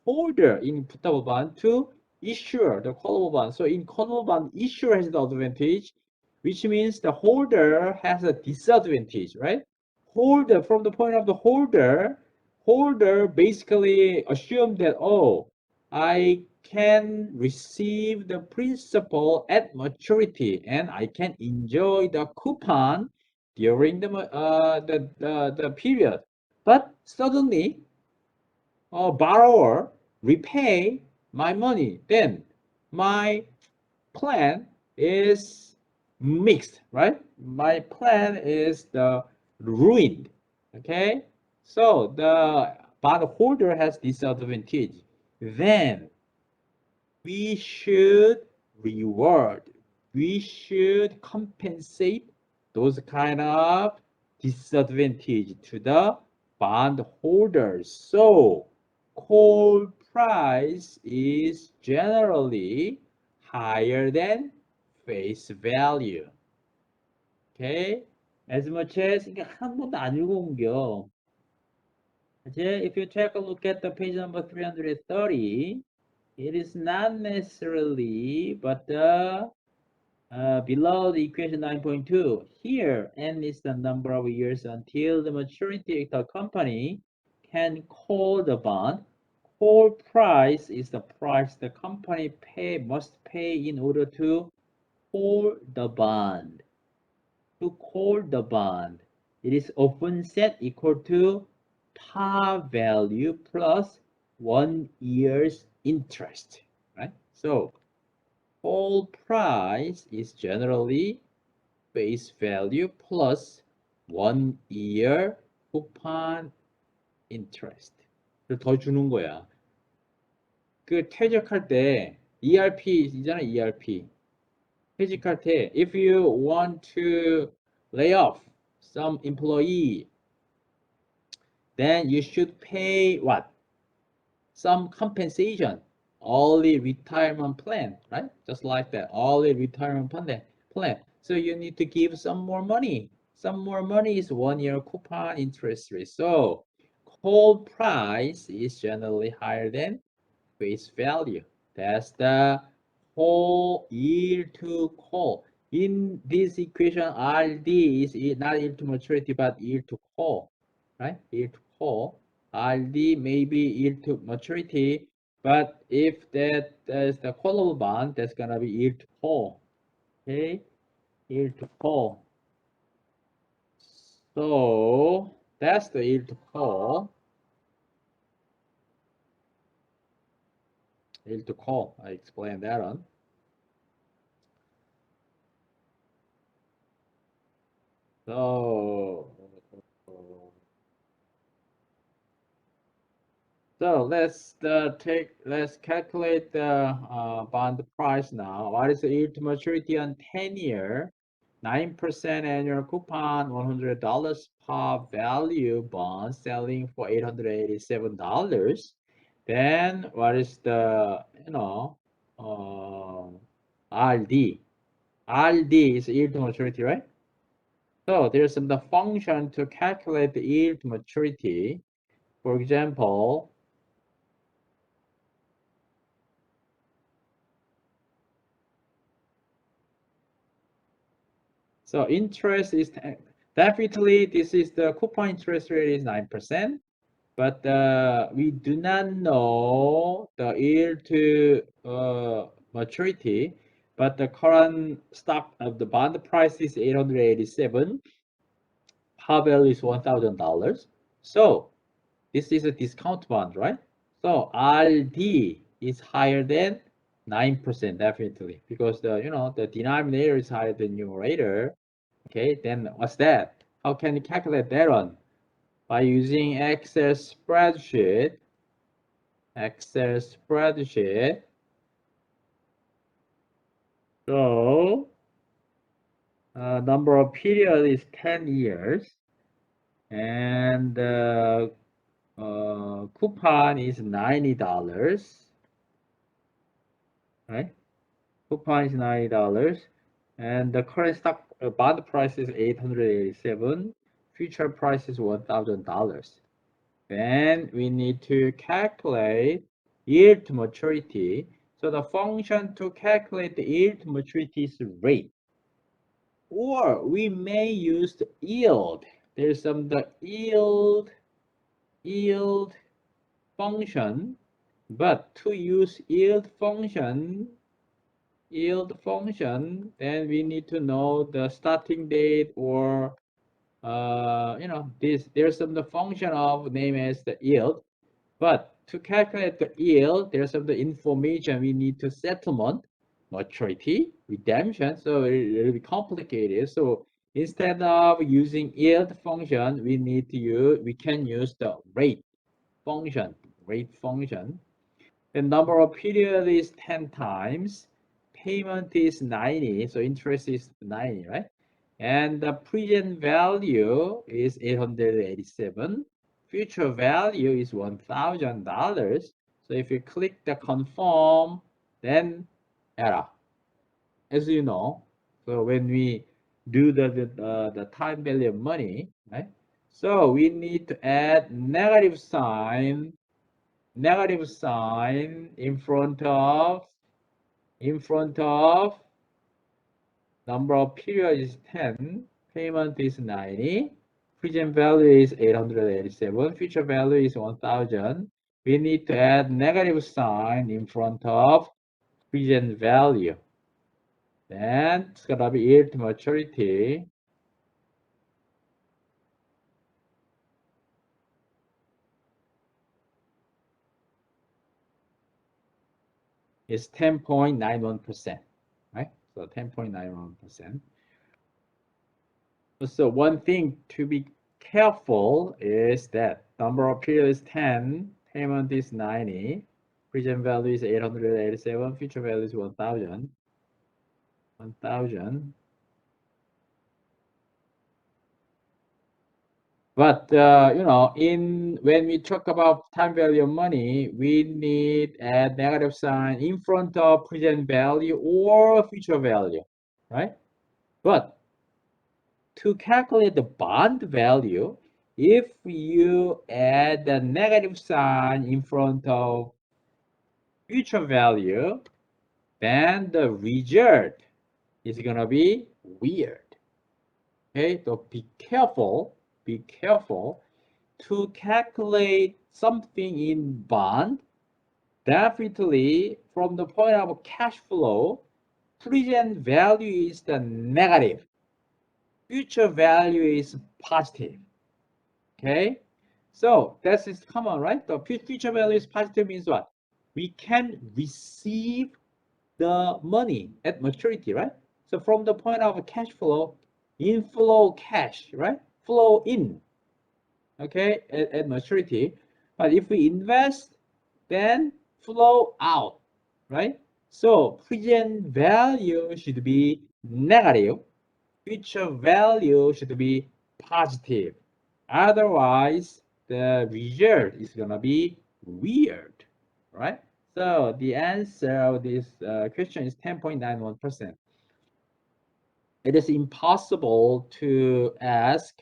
holder in putable bond to issuer the callable bond. So in callable bond, issuer has the advantage, which means the holder has a disadvantage, right? Holder, from the point of the holder basically assume that, I can receive the principal at maturity and I can enjoy the coupon during the period. But suddenly, a borrower repay my money, then my plan is mixed, right? My plan is the ruined. Okay, so the bondholder has disadvantage, then we should reward, we should compensate those kind of disadvantage to the bondholders. So call price is generally higher than face value. Okay? As much as 이게 한 번도 안 읽어본겨. Okay? If you take a look at the page number 330, it is not necessarily, but below the equation 9.2, here n is the number of years until the maturity of the company can call the bond. Call price is the price the company must pay in order to call the bond. To call the bond, it is often set equal to par value plus 1 year's interest, right? So call price is generally face value plus 1 year coupon interest. 더 주는 거야. 그 퇴직할 때 ERP 있잖아, ERP. 퇴직할 때 if you want to lay off some employee, then you should pay what? Some compensation, early retirement plan, right? Just like that, early retirement plan. So you need to give some more money. Some more money is 1 year coupon interest rate. So call price is generally higher than face value. That's the whole yield to call. In this equation, RD is not yield to maturity, but yield to call, right? Yield to call. RD may be yield to maturity, but if that is the callable bond, that's gonna be yield to call. Okay, yield to call. So that's the yield to call. Yield to call. I explained that on. So let's calculate the bond price now. What is the yield to maturity on 10-year, 9% annual coupon, $100 par value bond selling for $887. Then what is the RD? RD is yield to maturity, right? So there's some the function to calculate the yield to maturity. For example, so interest is definitely this is the coupon interest rate is 9%, but we do not know the yield to maturity. But the current stock of the bond price is 887. Par value is $1,000. So this is a discount bond, right? So RD is higher than 9% definitely because the denominator is higher than numerator. Okay, then what's that? How can you calculate that one? By using Excel spreadsheet. Excel spreadsheet. So number of period is 10 years, and coupon is $90, right? Coupon is $90, and the current stock bond price is 887. Future price is $1,000. Then we need to calculate yield to maturity. So the function to calculate the yield to maturity is rate. Or we may use the yield. There's the yield function. But to use yield function, then we need to know the starting date or there's the function of name as the yield. But to calculate the yield, there's some the information we need to settlement, maturity, redemption. So it'll be complicated. So instead of using yield function, we can use the rate. function, rate function. The number of period is 10 times. Payment is 90, so interest is 90, right? And the present value is 887. Future value is $1,000. So if you click the confirm, then error. As you know, so when we do the time value of money, right? So we need to add negative sign in front of number of period is 10, payment is 90, present value is 887, future value is 1000. We need to add negative sign in front of present value. Then it's gonna be yield to maturity. Is 10.91%, right? So 10.91%. So one thing to be careful is that number of period is 10, payment is 90, present value is 887, future value is 1000. But you know, when we talk about time value of money, we need a negative sign in front of present value or future value, right? But to calculate the bond value, if you add the negative sign in front of future value, then the result is gonna be weird. Okay, so be careful to calculate something in bond. Definitely from the point of cash flow, present value is the negative, future value is positive. Okay, so that is common, right? The future value is positive means what? We can receive the money at maturity, right? So from the point of cash flow, inflow cash, right? Flow in, okay, at maturity. But if we invest, then flow out, right? So present value should be negative, future value should be positive. Otherwise, the result is gonna be weird, right? So the answer of this question is 10.91%. It is impossible to ask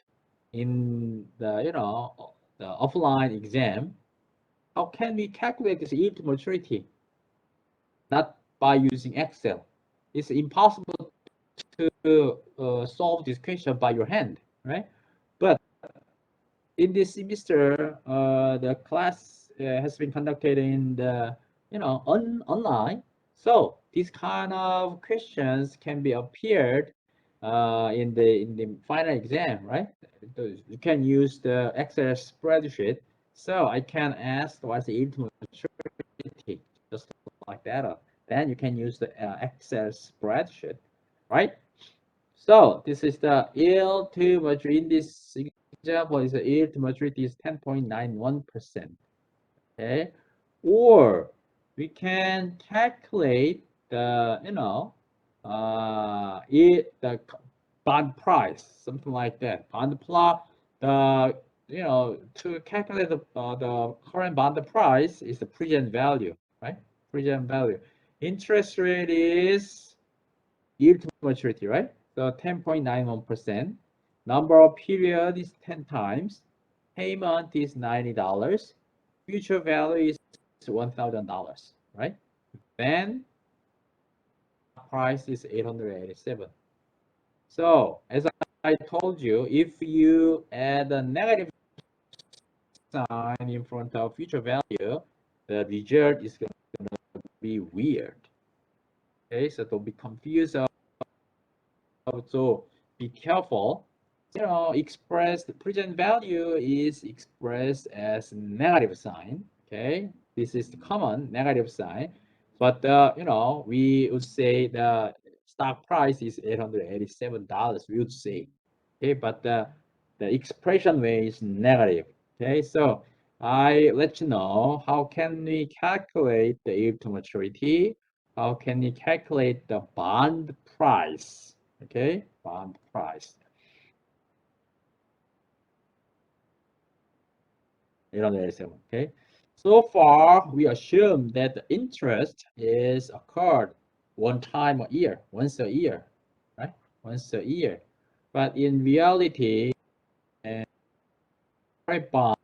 in the the offline exam. How can we calculate this yield to maturity? Not by using Excel. It's impossible to solve this question by your hand, right? But in this semester, the class has been conducted in the online. So these kind of questions can be appeared in the final exam, right? You can use the Excel spreadsheet. So I can ask what's the yield to maturity, just like that. Then you can use the Excel spreadsheet, right? So this is the yield to maturity. In this example, is the yield to maturity is 10.91%. Okay, or we can calculate the the bond price, something like that. Bond plot the to calculate the current bond price is the present value, right? Present value. Interest rate is yield to maturity, right? So 10.91%. Number of period is 10 times. Payment is $90. Future value is $1,000, right? Then price is 887. So as I told you, if you add a negative sign in front of future value, the result is going to be weird. Okay, so don't be confused. So be careful. Expressed present value is expressed as negative sign. Okay, this is the common negative sign. But we would say the stock price is $887. We would say, okay, but the expression way is negative. Okay, so I let you know how can we calculate the yield to maturity, how can we calculate the bond price, okay, bond price. 이런 데 있어요, okay. So far, we assume that the interest is occurred one time a year, once a year, right? Once a year. But in reality, bond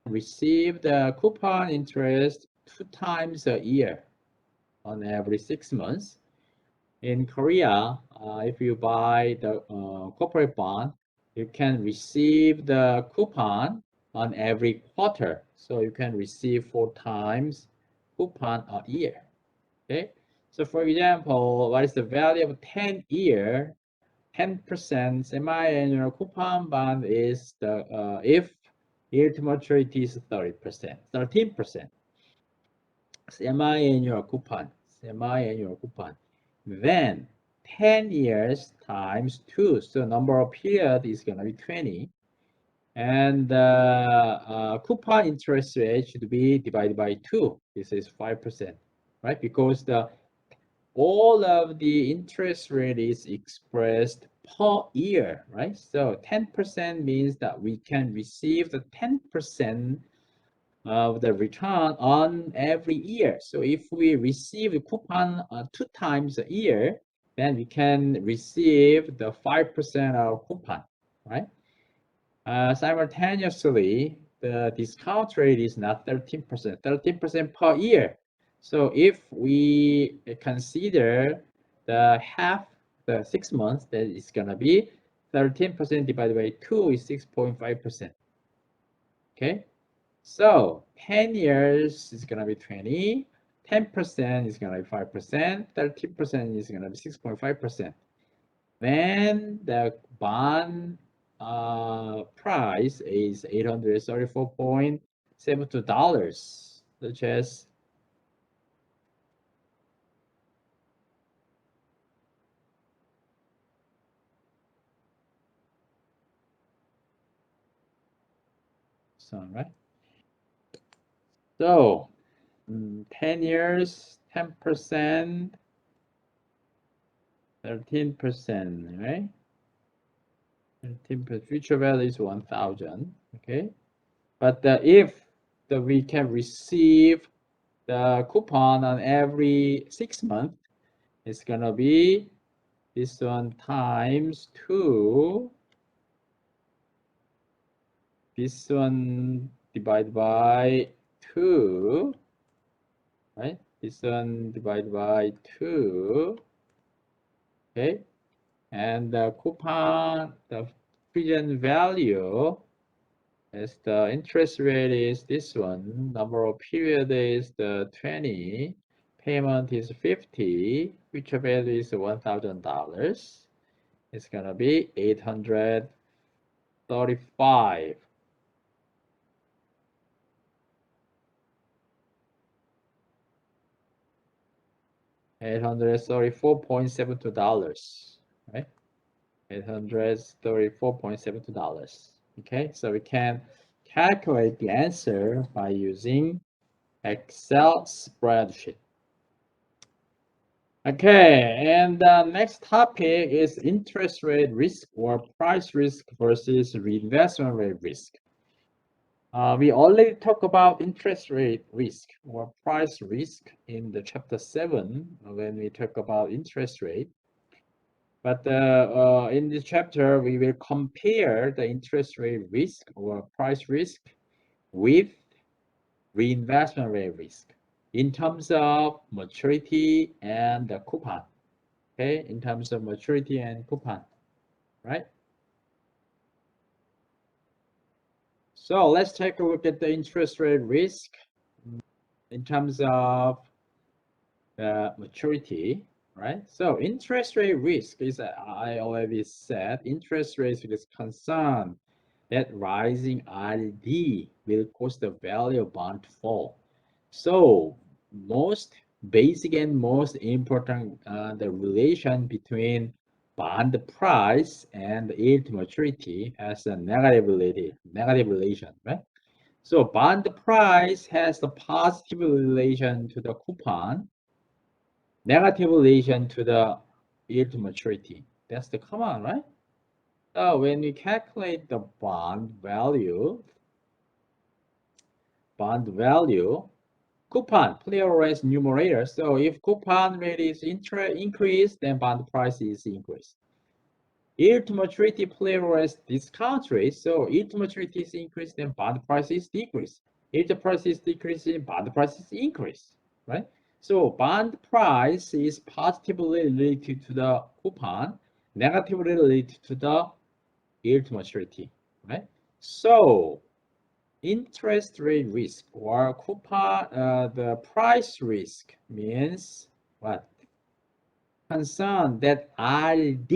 receive the coupon interest 2 times a year on every 6 months. In Korea, if you buy the corporate bond, you can receive the coupon on every quarter. So you can receive 4 times coupon a year. Okay. So for example, what is the value of 10-year 10% semi-annual coupon bond is the if yield to maturity is 30%, 13%. Semi-annual coupon, then 10 years times 2, so number of period is going to be 20, and coupon interest rate should be divided by 2. This is 5%, right? Because all of the interest rate is expressed per year, right? So 10% means that we can receive the 10% of the return on every year. So if we receive a coupon 2 times a year, then we can receive the 5% of coupon, right? Simultaneously, the discount rate is not 13%, 13% per year. So if we consider the half, the 6 months, that is gonna be 13% divided by 2 is 6.5%. Okay, so 10 years is gonna be 20, 10% is gonna be 5%, 13% is gonna be 6.5%. Then the bond price is $834.72, such as so, right? So 10 years, 10%, 13%, right? 13%, future value is 1,000, okay? But if we can receive the coupon on every 6 months, it's gonna be this one times 2, this one divided by 2, right? This one divided by 2, okay? And the coupon, the present value as the interest rate is this one, number of period is the 20, payment is 50, future value is $1,000. It's gonna be 835. $834.72, right? $834.72. Okay, so we can calculate the answer by using Excel spreadsheet. Okay, and the next topic is interest rate risk or price risk versus reinvestment rate risk. We already talked about interest rate risk or price risk in the chapter 7 when we talk about interest rate. But in this chapter, we will compare the interest rate risk or price risk with reinvestment rate risk in terms of maturity and the coupon. Okay, in terms of maturity and coupon, right? So let's take a look at the interest rate risk in terms of maturity, right? So interest rate risk is, I already said, interest rate is concerned that rising RD will cause the value of bond to fall. So most basic and most important the relation between bond price and yield to maturity has a negative relation, right? So bond price has the positive relation to the coupon, negative relation to the yield to maturity. That's the common, right? So when we calculate the bond value, coupon play a role as numerator. So if coupon rate is increased, then bond price is increased. Yield to maturity play a role as discount rate. So yield to maturity is increased, then bond price is decreased. Yield to price is decreasing, bond price is increased, right? So bond price is positively related to the coupon, negatively related to the yield to maturity, right? So interest rate risk or coupon, the price risk means what? Concern that RD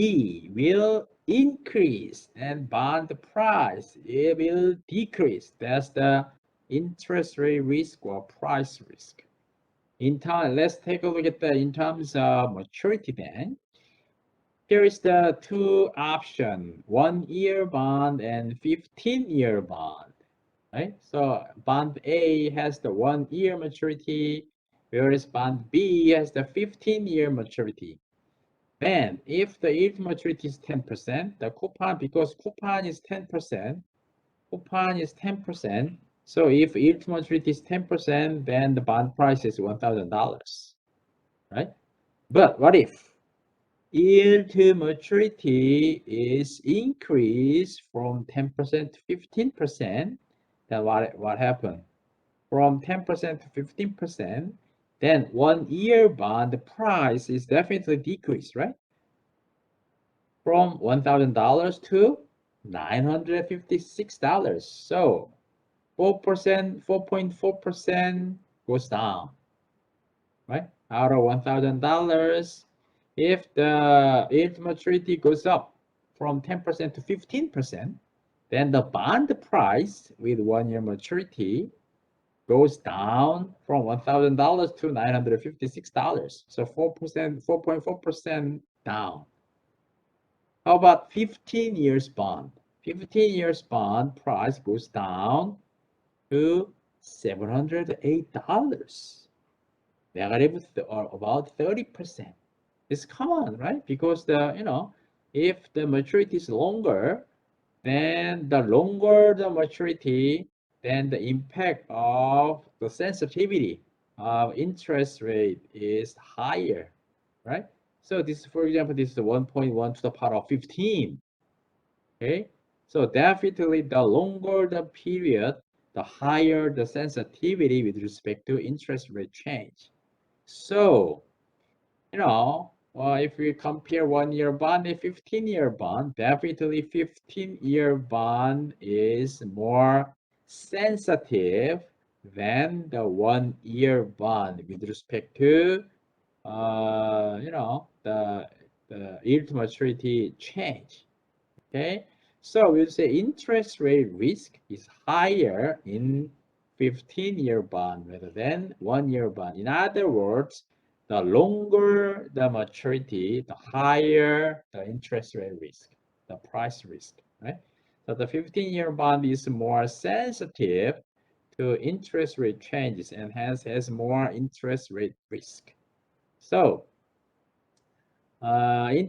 will increase and bond price it will decrease. That's the interest rate risk or price risk. Let's take a look at that in terms of maturity then. Here is the two option, 1-year bond and 15-year bond, right? So bond A has the 1-year maturity, whereas bond B has the 15-year maturity. Then if the yield maturity is 10%, the coupon, because coupon is 10%, so if yield maturity is 10%, then the bond price is $1,000, right? But what if yield to maturity is increased from 10% to 15%, then what happened? From 10% to 15%, then 1-year bond price is definitely decreased, right? From $1,000 to $956. So 4%, 4.4% goes down, right? Out of $1,000, if the yield maturity goes up from 10% to 15%, then the bond price with 1-year maturity goes down from $1,000 to $956. So 4%, 4.4% down. How about 15 years bond? 15 years bond price goes down to $708. Negative or about 30%. It's common, right? Because if the maturity is longer, then the longer the maturity, then the impact of the sensitivity of interest rate is higher, right? So this, for example, this is 1.1 to the power of 15. Okay, so definitely the longer the period, the higher the sensitivity with respect to interest rate change. So, if we compare 1-year bond and 15-year bond, definitely 15-year bond is more sensitive than the 1-year bond with respect to, the yield to maturity change. Okay, so we'll say interest rate risk is higher in 15-year bond rather than 1-year bond. In other words, the longer the maturity, the higher the interest rate risk, the price risk, right? So the 15-year bond is more sensitive to interest rate changes and hence has more interest rate risk. So the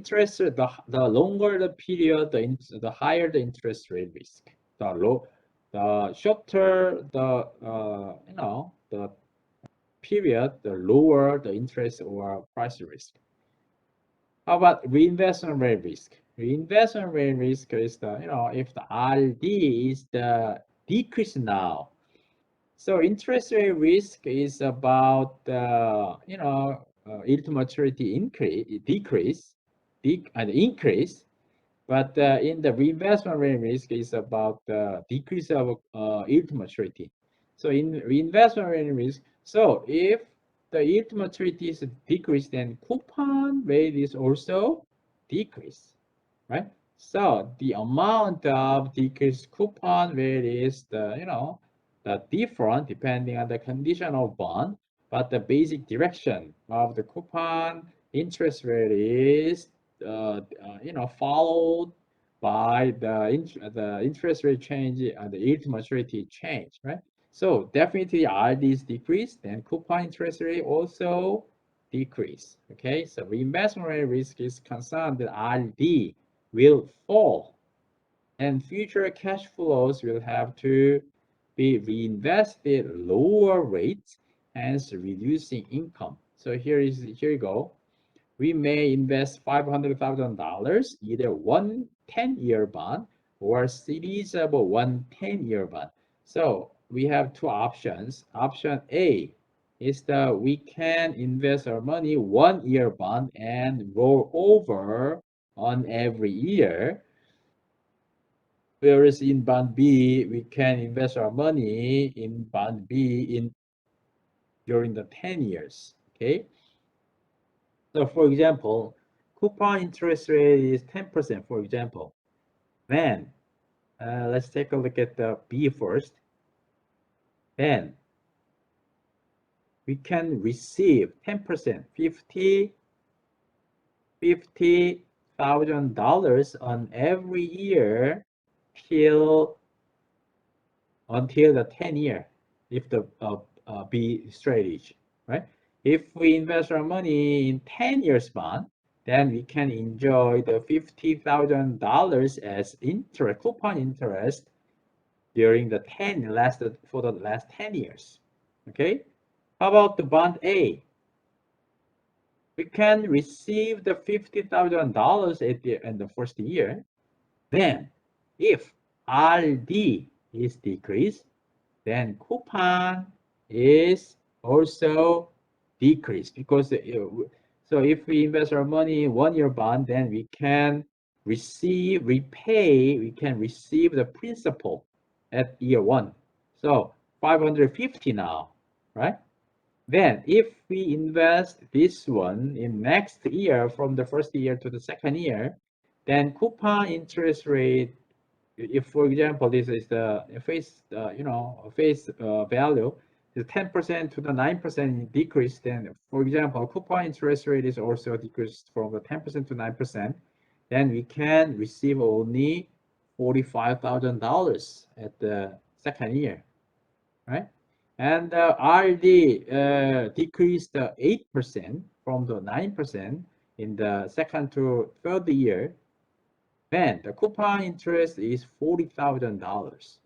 longer the period, the higher the interest rate risk. The shorter the period, the lower the interest or price risk. How about reinvestment rate risk? Reinvestment rate risk is if the RD is the decrease now. So interest rate risk is about yield to maturity increase, but in the reinvestment rate risk is about the decrease of yield to maturity. So in reinvestment rate risk, so if the yield to maturity is decreased, then coupon rate is also decreased, right? So the amount of decreased coupon rate is the different depending on the condition of bond, but the basic direction of the coupon interest rate is followed by the interest rate change and the yield to maturity change, right? So definitely RDs decrease, then coupon interest rate also decrease. Okay, so reinvestment rate risk is concerned that RD will fall, and future cash flows will have to be reinvested at lower rates, hence reducing income. So here you go. We may invest $500,000, either one 10-year bond or a series of one 10-year bond. So we have two options. Option A is that we can invest our money 1-year bond and roll over on every year. Whereas in bond B, we can invest our money in bond B during the 10 years. Okay. So for example, coupon interest rate is 10%, for example. Then let's take a look at the B first. Then we can receive 10%, $50,000 on every year until the 10-year, if the B strategy, right? If we invest our money in 10 years bond, then we can enjoy the $50,000 as interest, coupon interest during the for the last 10 years. Okay? How about the bond A? We can receive the $50,000 at the end of the first year. Then, if RD is decreased, then coupon is also decreased, because so if we invest our money in 1-year bond, then we can receive the principal at year 1. So 550 now, right? Then if we invest this one in next year, from the first year to the second year, then coupon interest rate, if for example this is the face value, the 10% to the 9% decrease, then for example coupon interest rate is also decreased from the 10% to 9%, then we can receive only $45,000 at the second year, right? And RD decreased 8% from the 9% in the second to third year. Then the coupon interest is $40,000.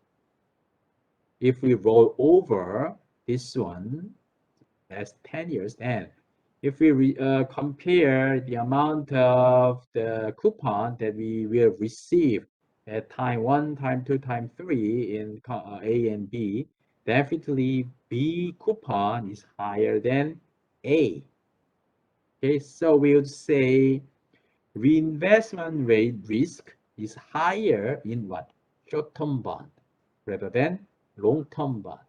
If we roll over this one, that's 10 years. And if we compare the amount of the coupon that we will receive at time 1, time 2, time 3 in A and B, definitely B coupon is higher than A. Okay, so we would say reinvestment rate risk is higher in what? Short-term bond rather than long-term bond.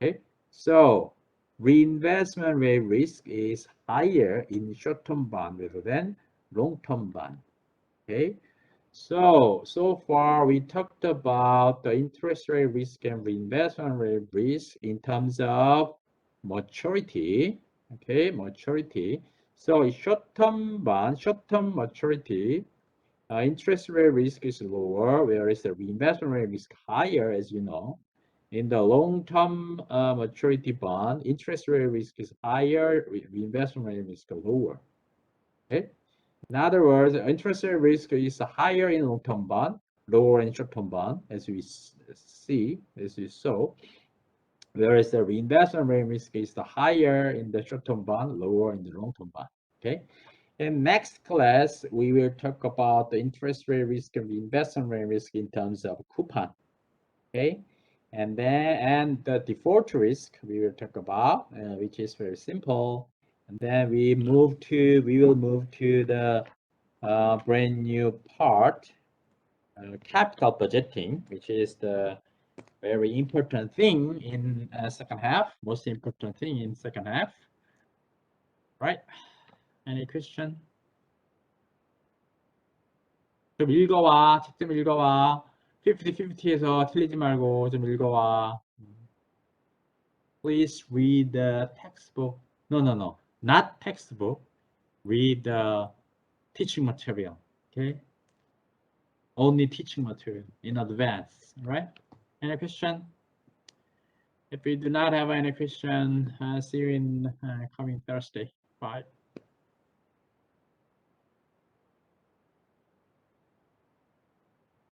Okay, so reinvestment rate risk is higher in short-term bond rather than long-term bond. Okay, so far we talked about the interest rate risk and reinvestment rate risk in terms of maturity. Okay, maturity. So short-term bond, short-term maturity, interest rate risk is lower, whereas the reinvestment rate risk higher, as you know. In the long-term maturity bond, interest rate risk is higher, reinvestment rate risk lower. Okay. In other words, interest rate risk is higher in long-term bond, lower in short-term bond, as we saw. Whereas the reinvestment rate risk is higher in the short-term bond, lower in the long-term bond. Okay. In next class, we will talk about the interest rate risk and reinvestment rate risk in terms of coupon. Okay. And the default risk we will talk about, which is very simple. And then we will move to the brand new part, capital budgeting, which is the very important thing in second half, most important thing in second half. Right? Any question? 좀 읽어와. 책 좀 읽어와. 50-50에서 틀리지 말고 좀 읽어와. Please read the textbook. No, not textbook. Read the teaching material. Okay. Only teaching material in advance. Right? Any question? If we do not have any question, see you in coming Thursday. Bye.